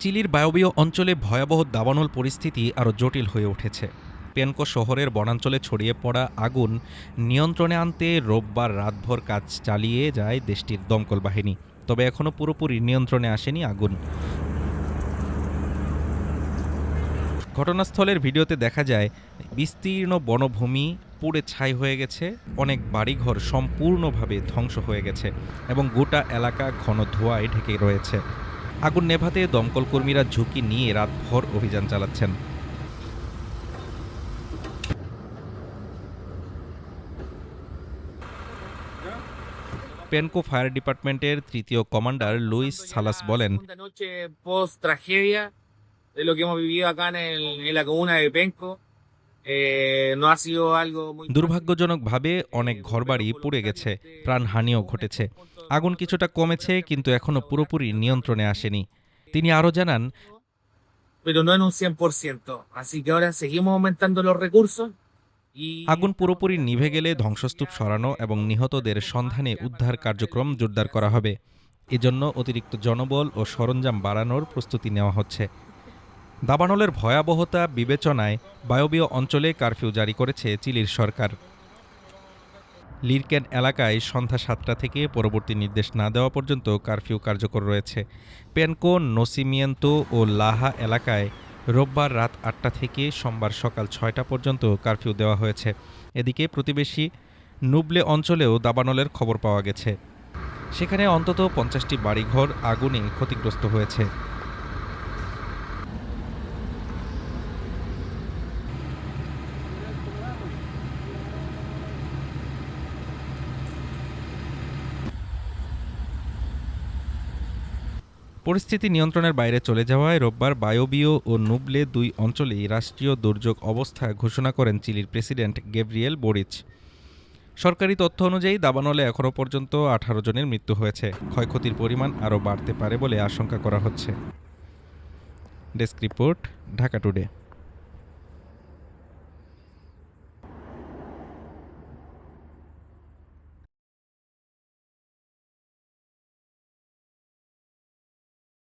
চিলির বায়বীয় অঞ্চলে ভয়াবহ দাবানল পরিস্থিতি আরও জটিল হয়ে উঠেছে। পেনকো শহরের বনাঞ্চলে ছড়িয়ে পড়া আগুন নিয়ন্ত্রণে আনতে রোববার রাতভর কাজ চালিয়ে যায় দেশটির দমকল বাহিনী। তবে এখনও পুরোপুরি নিয়ন্ত্রণে আসেনি আগুন। ঘটনাস্থলের ভিডিওতে দেখা যায় বিস্তীর্ণ বনভূমি পুড়ে ছাই হয়ে গেছে, অনেক বাড়িঘর সম্পূর্ণভাবে ধ্বংস হয়ে গেছে এবং গোটা এলাকা ঘন ধোঁয়ায় ঢেকে রয়েছে। আগুন নেভাতে দমকল কর্মীরা ঝুঁকি নিয়ে রাতভর অভিযান চালাচ্ছেন। পেনকো ফায়ার ডিপার্টমেন্টের তৃতীয় কমান্ডার লুইস সালাস বলেন, দুর্ভাগ্যজনকভাবে অনেক ঘরবাড়ি পুড়ে গেছে, প্রাণহানিও ঘটেছে। আগুন কিছুটা কমেছে, কিন্তু এখনও পুরোপুরি নিয়ন্ত্রণে আসেনি। তিনি আরও জানান, আগুন পুরোপুরি নিভে গেলে ধ্বংসস্তূপ সরানো এবং নিহতদের সন্ধানে উদ্ধার কার্যক্রম জোরদার করা হবে। এজন্য অতিরিক্ত জনবল ও সরঞ্জাম বাড়ানোর প্রস্তুতি নেওয়া হচ্ছে। দাবানলের ভয়াবহতা বিবেচনায় বায়বীয় অঞ্চলে কারফিউ জারি করেছে চিলির সরকার। লিরকেন এলাকায় সন্ধ্যা 7টা থেকে পরবর্তী নির্দেশ না দেওয়া পর্যন্ত কারফিউ কার্যকর রয়েছে। পেনকো, নসিমিয়েন্তো ও লাহা এলাকায় রোববার রাত 8টা থেকে সোমবার সকাল 6টা পর্যন্ত কারফিউ দেওয়া হয়েছে। এদিকে প্রতিবেশী নুবলে অঞ্চলেও দাবানলের খবর পাওয়া গেছে। সেখানে অন্তত 50টি বাড়িঘর আগুনে ক্ষতিগ্রস্ত হয়েছে। পরিস্থিতি নিয়ন্ত্রণের বাইরে চলে যাওয়ায় রোববার বায়বীয় ও নুবলে দুই অঞ্চলেই রাষ্ট্রীয় দুর্যোগ অবস্থা ঘোষণা করেন চিলির প্রেসিডেন্ট গ্যাব্রিয়েল বোরিচ। সরকারি তথ্য অনুযায়ী দাবানলে এখনও পর্যন্ত 18 জনের মৃত্যু হয়েছে। ক্ষয়ক্ষতির পরিমাণ আরও বাড়তে পারে বলে আশঙ্কা করা হচ্ছে। Desk report, Dhaka today.